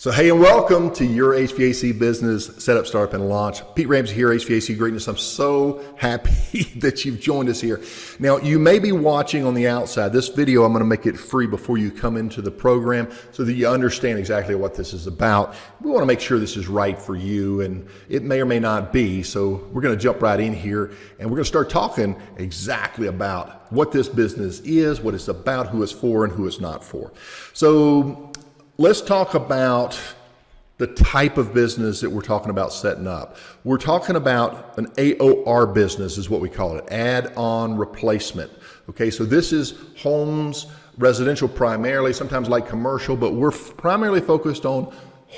So hey, and welcome to your HVAC business setup, startup, and launch. Pete Ramsey here, HVAC Greatness. I'm so happy that you've joined us here. Now, you may be watching on the outside. This video, I'm going to make it free before you come into the program so that you understand exactly what this is about. We want to make sure this is right for you, and it may or may not be. So we're going to jump right in here, and we're going to start talking exactly about what this business is, what it's about, who it's for, and who it's not for. So let's talk about the type of business that we're talking about setting up. We're talking about an AOR business is what we call it, add-on replacement. Okay, so this is homes, residential primarily, sometimes like commercial, but we're primarily focused on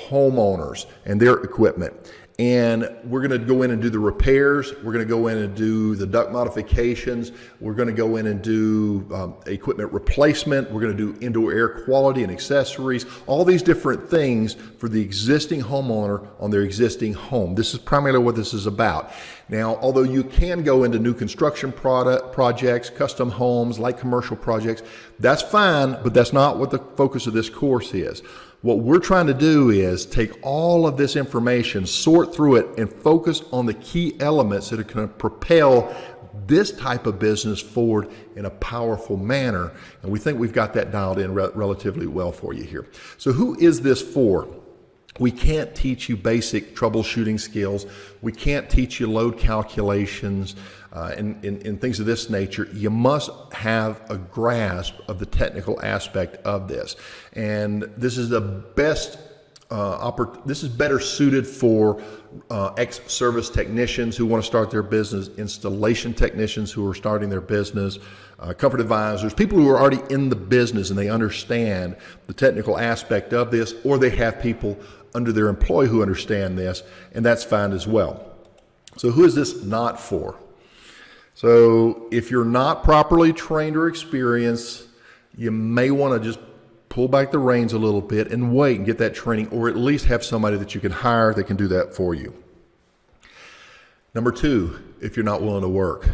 homeowners and their equipment. And we're going to go in and do the repairs. We're going to go in and do the duct modifications. We're going to go in and do equipment replacement. We're going to do indoor air quality and accessories, all these different things for the existing homeowner on their existing home. This is primarily what this is about. Now, although you can go into new construction projects, custom homes, light commercial projects, that's fine, but that's not what the focus of this course is. What we're trying to do is take all of this information, sort through it, and focus on the key elements that are going to propel this type of business forward in a powerful manner. And we think we've got that dialed in relatively well for you here. So who is this for? We can't teach you basic troubleshooting skills. We can't teach you load calculations and things of this nature. You must have a grasp of the technical aspect of this. And this is the best this is better suited for ex-service technicians who want to start their business, installation technicians who are starting their business, comfort advisors, people who are already in the business and they understand the technical aspect of this, or they have people under their employ who understand this, and that's fine as well. So who is this not for? So if you're not properly trained or experienced, you may want to just pull back the reins a little bit and wait and get that training, or at least have somebody that you can hire that can do that for you. Number two, if you're not willing to work.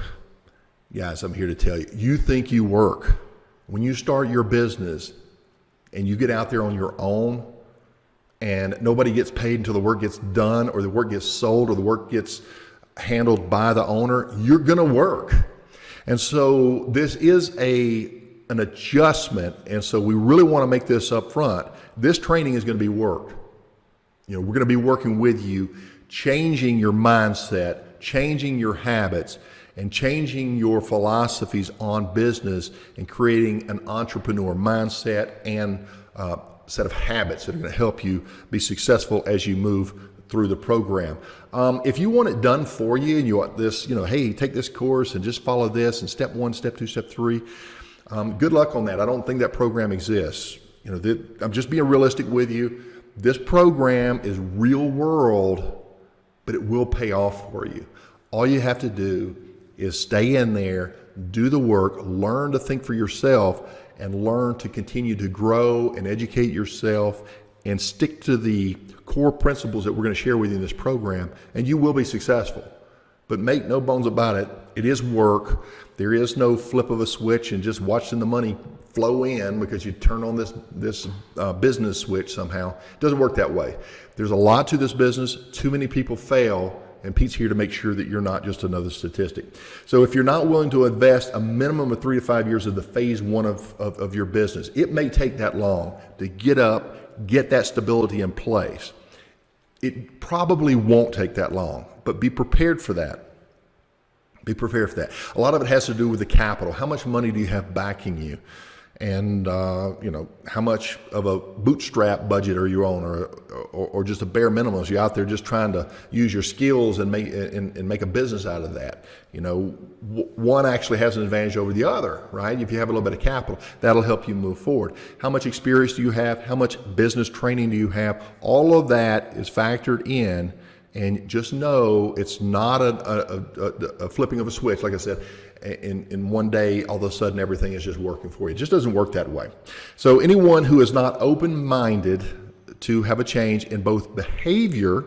Guys, I'm here to tell you, you think you work. When you start your business and you get out there on your own and nobody gets paid until the work gets done, or the work gets sold, or the work gets handled by the owner, you're gonna work. And so this is an adjustment, and so we really want to make this up front. This training is going to be work. We're going to be working with you, changing your mindset, changing your habits, and changing your philosophies on business, and creating an entrepreneur mindset and set of habits that are going to help you be successful as you move through the program. If you want it done for you, and you want this, hey, take this course and just follow this, and step one, step two, step three, good luck on that. I don't think that program exists. I'm just being realistic with you. This program is real world, but it will pay off for you. All you have to do is stay in there, do the work, learn to think for yourself, and learn to continue to grow and educate yourself, and stick to the core principles that we're going to share with you in this program, and you will be successful. But make no bones about it, it is work. There is no flip of a switch and just watching the money flow in because you turn on this business switch somehow. It doesn't work that way. There's a lot to this business. Too many people fail, and Pete's here to make sure that you're not just another statistic. So if you're not willing to invest a minimum of 3 to 5 years of the phase one of your business, it may take that long to get up, get that stability in place. It probably won't take that long, but be prepared for that. Be prepared for that. A lot of it has to do with the capital. How much money do you have backing you? And how much of a bootstrap budget are you on, or just a bare minimum? You're out there just trying to use your skills and make a business out of that. One actually has an advantage over the other, right? If you have a little bit of capital, that'll help you move forward. How much experience do you have? How much business training do you have? All of that is factored in, and just know it's not a flipping of a switch, like I said. In one day, all of a sudden, everything is just working for you. It just doesn't work that way. So anyone who is not open-minded to have a change in both behavior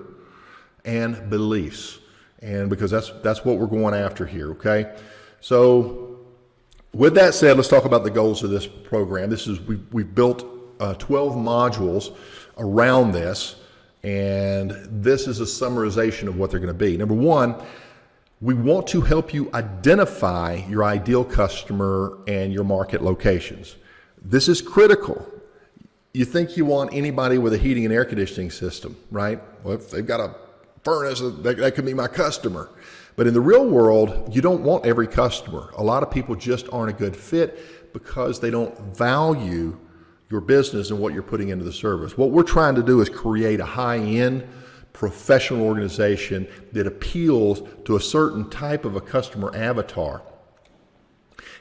and beliefs, and because that's what we're going after here, okay? So with that said, let's talk about the goals of this program. We've built 12 modules around this, and this is a summarization of what they're going to be. Number one, we want to help you identify your ideal customer and your market locations. This is critical. You think you want anybody with a heating and air conditioning system, right? Well, if they've got a furnace, that could be my customer. But in the real world, you don't want every customer. A lot of people just aren't a good fit because they don't value your business and what you're putting into the service. What we're trying to do is create a high-end professional organization that appeals to a certain type of a customer avatar.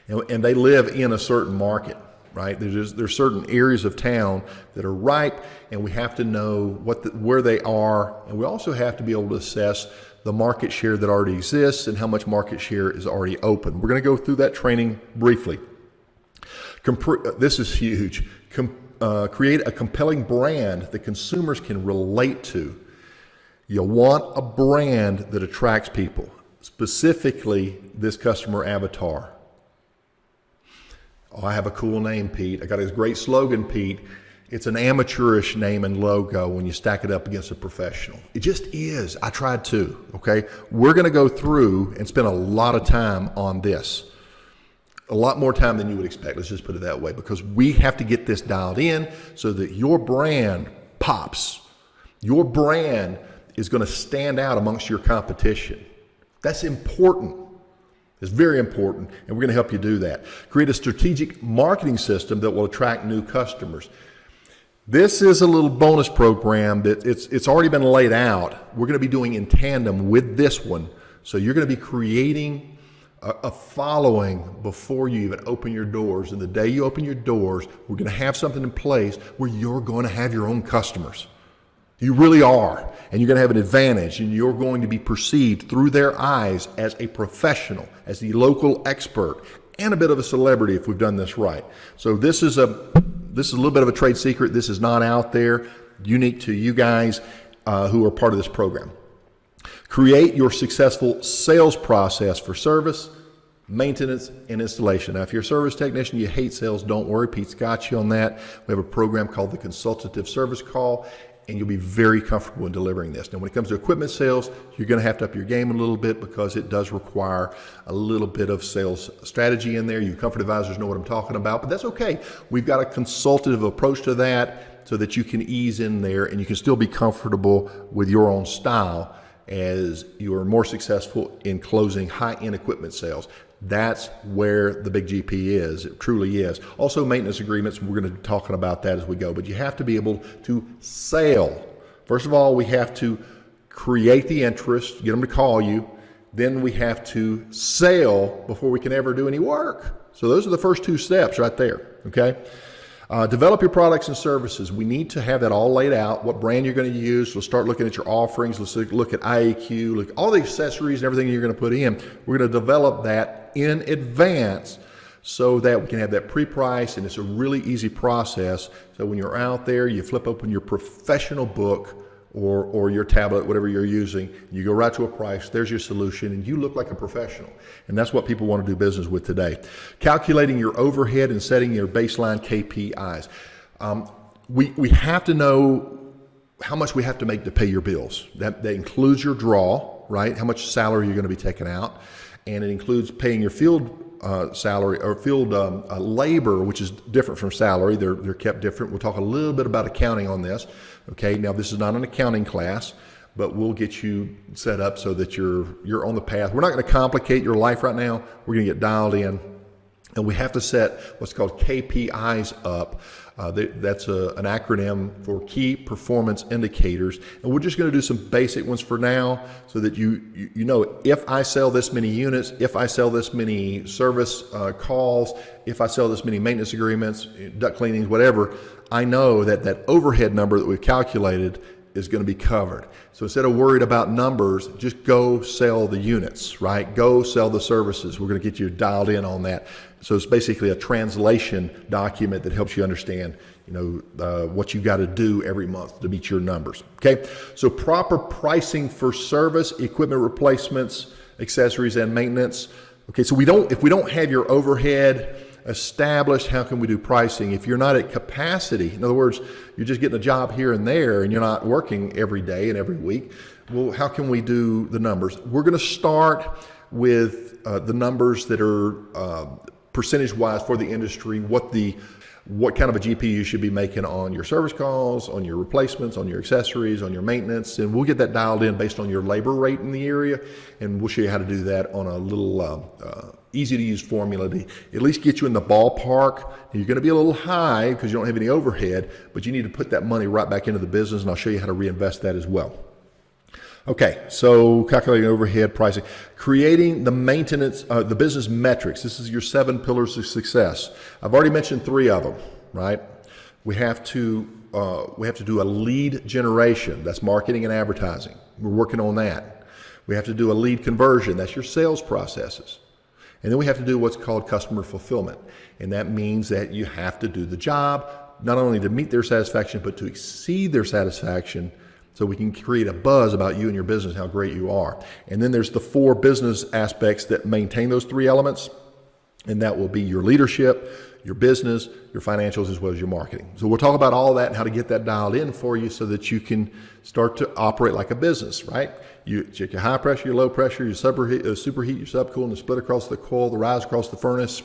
And they live in a certain market, right? There's certain areas of town that are ripe, and we have to know where they are, and we also have to be able to assess the market share that already exists and how much market share is already open. We're going to go through that training briefly. This is huge. Create a compelling brand that consumers can relate to. You want a brand that attracts people, specifically this customer avatar. Oh, I have a cool name, Pete. I got this great slogan, Pete. It's an amateurish name and logo when you stack it up against a professional. It just is. I tried to, okay? We're going to go through and spend a lot of time on this. A lot more time than you would expect, let's just put it that way, because we have to get this dialed in so that your brand pops. Your brand is going to stand out amongst your competition. That's important. It's very important, and we're going to help you do that. Create a strategic marketing system that will attract new customers. This is a little bonus program that it's already been laid out. We're going to be doing in tandem with this one. So you're going to be creating a following before you even open your doors. And the day you open your doors, we're going to have something in place where you're going to have your own customers. You really are. And you're going to have an advantage, and you're going to be perceived through their eyes as a professional, as the local expert, and a bit of a celebrity if we've done this right. So this is a little bit of a trade secret. This is not out there, unique to you guys who are part of this program. Create your successful sales process for service, maintenance, and installation. Now, if you're a service technician, you hate sales, don't worry. Pete's got you on that. We have a program called the Consultative Service Call, and you'll be very comfortable in delivering this. Now, when it comes to equipment sales, you're going to have to up your game a little bit because it does require a little bit of sales strategy in there. You comfort advisors know what I'm talking about, but that's okay. We've got a consultative approach to that so that you can ease in there and you can still be comfortable with your own style as you are more successful in closing high-end equipment sales. That's where the big GP is. It truly is. Also, maintenance agreements, we're going to be talking about that as we go, but you have to be able to sell. First of all, we have to create the interest, get them to call you. Then we have to sell before we can ever do any work. So those are the first two steps right there, okay? Develop your products and services. We need to have that all laid out, what brand you're going to use. We'll start looking at your offerings. Let's look at IAQ, look at all the accessories and everything you're going to put in. We're going to develop that in advance so that we can have that pre-price, and it's a really easy process. So when you're out there, you flip open your professional book or your tablet, whatever you're using, you go right to a price, there's your solution, and you look like a professional. And that's what people want to do business with today. Calculating your overhead and setting your baseline KPIs. We have to know how much we have to make to pay your bills. That includes your draw, right? How much salary you're going to be taking out. And it includes paying your field salary or field labor, which is different from salary. They're kept different. We'll talk a little bit about accounting on this. Okay, now this is not an accounting class, but we'll get you set up so that you're on the path. We're not going to complicate your life right now. We're going to get dialed in, and we have to set what's called KPIs up. That's an acronym for Key Performance Indicators, and we're just going to do some basic ones for now so that you know, if I sell this many units, if I sell this many service calls, if I sell this many maintenance agreements, duct cleanings, whatever, I know that overhead number that we've calculated is going to be covered. So instead of worried about numbers, just go sell the units, right? Go sell the services. We're going to get you dialed in on that. So it's basically a translation document that helps you understand, what you got to do every month to meet your numbers. Okay. So proper pricing for service, equipment replacements, accessories, and maintenance. Okay. So if we don't have your overhead established, how can we do pricing? If you're not at capacity, in other words, you're just getting a job here and there and you're not working every day and every week, well, how can we do the numbers? We're going to start with the numbers that are percentage-wise for the industry, what kind of a GP you should be making on your service calls, on your replacements, on your accessories, on your maintenance, and we'll get that dialed in based on your labor rate in the area, and we'll show you how to do that on a little easy-to-use formula to at least get you in the ballpark. You're going to be a little high because you don't have any overhead, but you need to put that money right back into the business, and I'll show you how to reinvest that as well. Okay, so calculating overhead pricing, creating the maintenance, the business metrics. This is your 7 pillars of success. I've already mentioned 3 of them, right? We have to do a lead generation. That's marketing and advertising. We're working on that. We have to do a lead conversion. That's your sales processes. And then we have to do what's called customer fulfillment. And that means that you have to do the job, not only to meet their satisfaction, but to exceed their satisfaction, so we can create a buzz about you and your business, how great you are. And then there's the 4 business aspects that maintain those 3 elements, and that will be your leadership, your business, your financials, as well as your marketing. So we'll talk about all that and how to get that dialed in for you so that you can start to operate like a business, right? You check your high pressure, your low pressure, your superheat, your subcooling, the split across the coil, the rise across the furnace,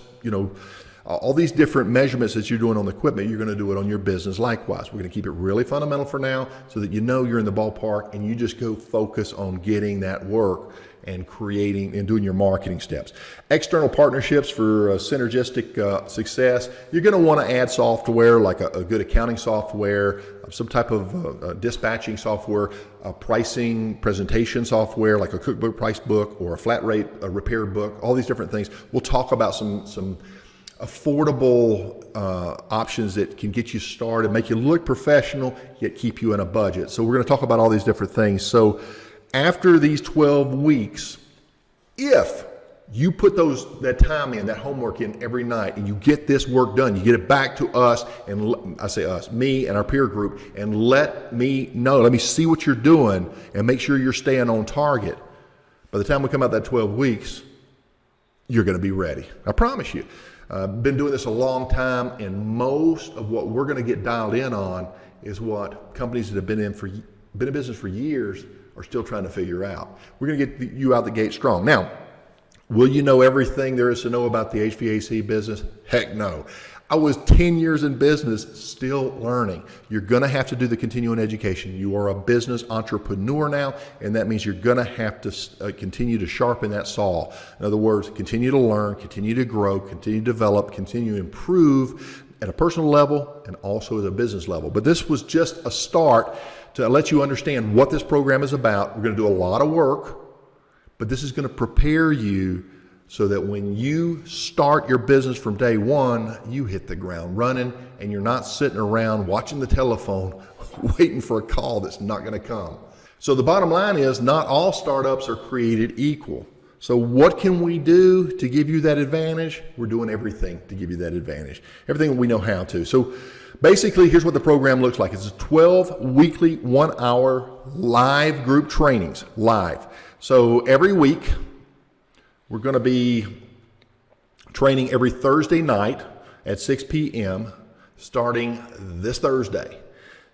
all these different measurements that you're doing on the equipment, you're going to do it on your business likewise. We're going to keep it really fundamental for now so that you know you're in the ballpark and you just go focus on getting that work and creating and doing your marketing steps. External partnerships for synergistic success. You're going to want to add software like a good accounting software, some type of dispatching software, pricing presentation software like a cookbook price book or a flat rate repair book, all these different things. We'll talk about some affordable options that can get you started, make you look professional, yet keep you in a budget. So we're going to talk about all these different things. So after these 12 weeks, if you put that time in, that homework in every night, and you get this work done, you get it back to us, and I say us, me and our peer group, and let me know, let me see what you're doing, and make sure you're staying on target. By the time we come out that 12 weeks, you're going to be ready. I promise you. Been doing this a long time, and most of what we're going to get dialed in on is what companies that have been in business for years are still trying to figure out. We're going to get you out the gate strong. Now, will you know everything there is to know about the HVAC business? Heck no. I was 10 years in business, still learning. You're going to have to do the continuing education. You are a business entrepreneur now, and that means you're going to have to continue to sharpen that saw. In other words, continue to learn, continue to grow, continue to develop, continue to improve at a personal level and also at a business level. But this was just a start to let you understand what this program is about. We're going to do a lot of work, but this is going to prepare you so that when you start your business from day one, you hit the ground running and you're not sitting around watching the telephone waiting for a call that's not going to come. So the bottom line is not all startups are created equal. So what can we do to give you that advantage? We're doing everything to give you that advantage, everything we know how to. So basically, here's what the program looks like. It's a 12 weekly 1-hour live group trainings, live. So every week, we're going to be training every Thursday night at 6 p.m. starting this Thursday.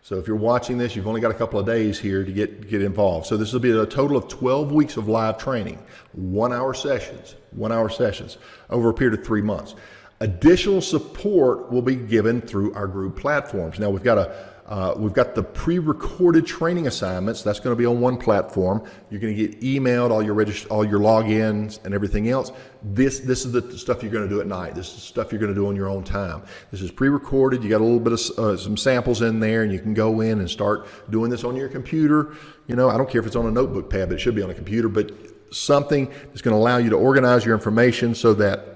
So if you're watching this, you've only got a couple of days here to get involved. So this will be a total of 12 weeks of live training, 1-hour sessions over a period of 3 months. Additional support will be given through our group platforms. Now we've got the pre-recorded training assignments. That's going to be on one platform. You're going to get emailed all your logins and everything else. This is the stuff you're going to do at night. This is stuff you're going to do on your own time. This is pre-recorded. You got a little bit of some samples in there, and you can go in and start doing this on your computer. I don't care if it's on a notebook pad, but it should be on a computer. But something that's going to allow you to organize your information so that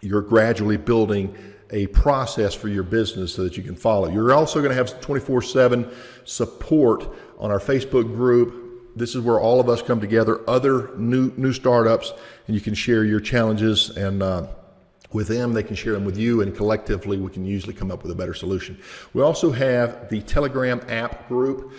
you're gradually building a process for your business so that you can follow. You're also going to have 24/7 support on our Facebook group. This is where all of us come together, other new startups, and you can share your challenges, and with them, they can share them with you, and collectively, we can usually come up with a better solution. We also have the Telegram app group,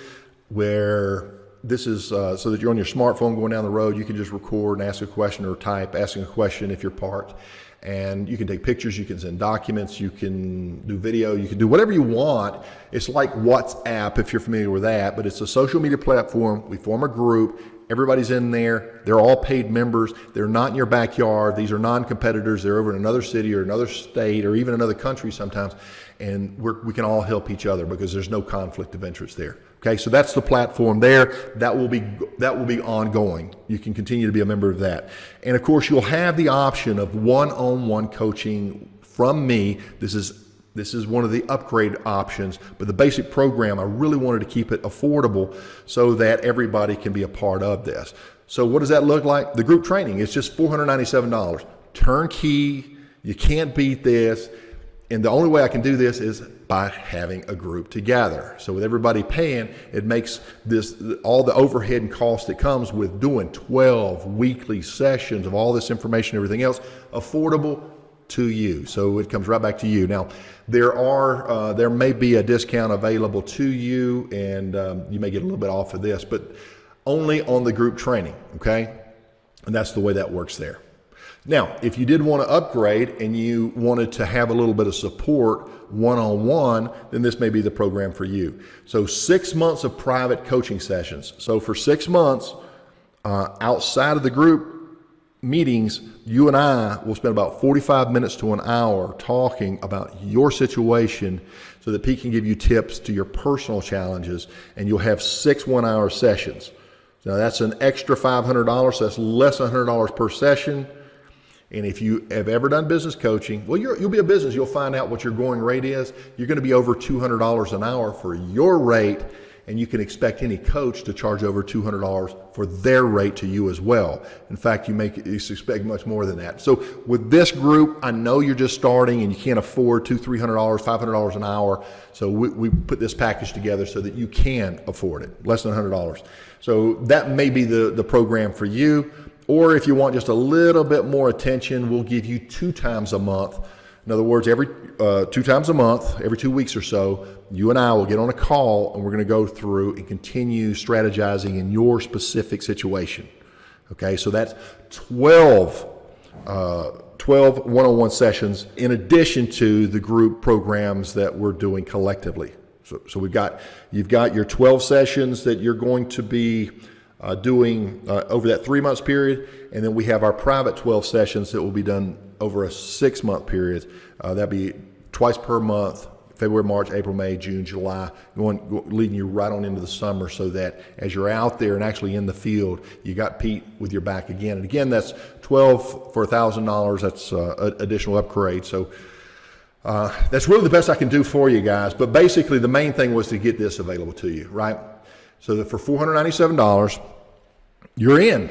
where this is so that you're on your smartphone going down the road, you can just record and ask a question, or type asking a question if you're parked. And you can take pictures, you can send documents, you can do video, you can do whatever you want. It's like WhatsApp, if you're familiar with that, but it's a social media platform. We form a group. Everybody's in there. They're all paid members. They're not in your backyard. These are non-competitors. They're over in another city or another state or even another country sometimes. And we can all help each other because there's no conflict of interest there. Okay, so that's the platform there. That will be ongoing. You can continue to be a member of that. And of course, you'll have the option of one-on-one coaching from me. This is one of the upgrade options, but the basic program, I really wanted to keep it affordable so that everybody can be a part of this. So what does that look like? The group training, it's just $497. Turnkey, you can't beat this. And the only way I can do this is by having a group together. So with everybody paying, it makes this, all the overhead and cost that comes with doing 12 weekly sessions of all this information and everything else, affordable to you. So it comes right back to you. Now, there may be a discount available to you, and you may get a little bit off of this, but only on the group training, okay? And that's the way that works there. Now, if you did want to upgrade and you wanted to have a little bit of support one-on-one, then this may be the program for you. So 6 months of private coaching sessions. So for 6 months, outside of the group meetings, you and I will spend about 45 minutes to an hour talking about your situation so that Pete can give you tips to your personal challenges, and you'll have 6 one-hour sessions. Now that's an extra $500, so that's less than $100 per session. And if you have ever done business coaching, well, you'll be a business. You'll find out what your going rate is. You're going to be over $200 an hour for your rate, and you can expect any coach to charge over $200 for their rate to you as well. In fact, you expect much more than that. So with this group, I know you're just starting and you can't afford $200, $300, $500 an hour. So we put this package together so that you can afford it, less than $100. So that may be the program for you. Or if you want just a little bit more attention, we'll give you 2 times a month. In other words, every 2 times a month, every 2 weeks or so, you and I will get on a call and we're going to go through and continue strategizing in your specific situation. Okay, so that's 12 one-on-one sessions in addition to the group programs that we're doing collectively. So you've got your 12 sessions that you're going to be doing over that 3 months period, and then we have our private 12 sessions that will be done over a 6 month period. That'll be twice per month, February, March, April, May, June, July, leading you right on into the summer, so that as you're out there and actually in the field, you got Pete with your back again. And again, that's 12 for $1,000. That's additional upgrade. So that's really the best I can do for you guys. But basically, the main thing was to get this available to you, right? So that for $497, you're in.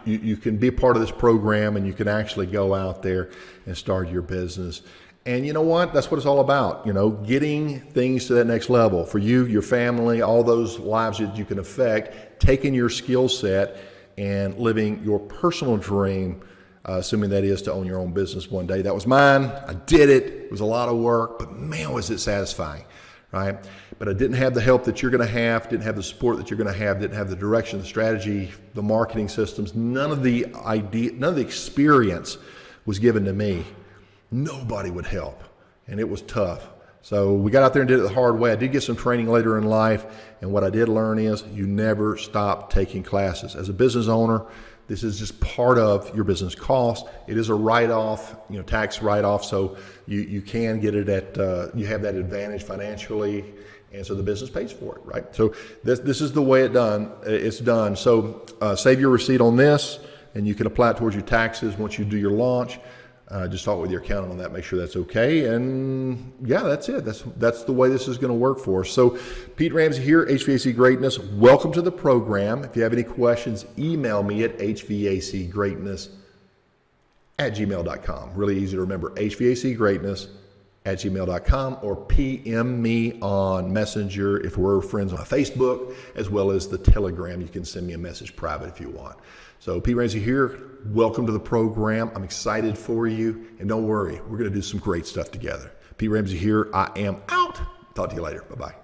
You can be a part of this program, and you can actually go out there and start your business. And you know what? That's what it's all about, getting things to that next level for you, your family, all those lives that you can affect, taking your skill set and living your personal dream, assuming that is to own your own business one day. That was mine. I did it. It was a lot of work, but man, was it satisfying, right? But I didn't have the help that you're going to have, didn't have the support that you're going to have, didn't have the direction, the strategy, the marketing systems. None of the experience was given to me. Nobody would help, and it was tough. So we got out there and did it the hard way. I did get some training later in life, and what I did learn is you never stop taking classes. As a business owner, this is just part of your business cost. It is a write-off, tax write-off, so you can get it at, you have that advantage financially, and so the business pays for it, right? So this is the way it's done. So save your receipt on this, and you can apply it towards your taxes once you do your launch. Just talk with your accountant on that, make sure that's okay. And yeah, that's it. That's the way this is going to work for us. So Pete Ramsey here, HVAC Greatness. Welcome to the program. If you have any questions, email me at hvacgreatness@gmail.com. Really easy to remember, hvacgreatness@gmail.com, or PM me on Messenger if we're friends on Facebook, as well as the Telegram. You can send me a message private if you want. So Pete Ramsey here. Welcome to the program. I'm excited for you. And don't worry, we're going to do some great stuff together. Pete Ramsey here. I am out. Talk to you later. Bye-bye.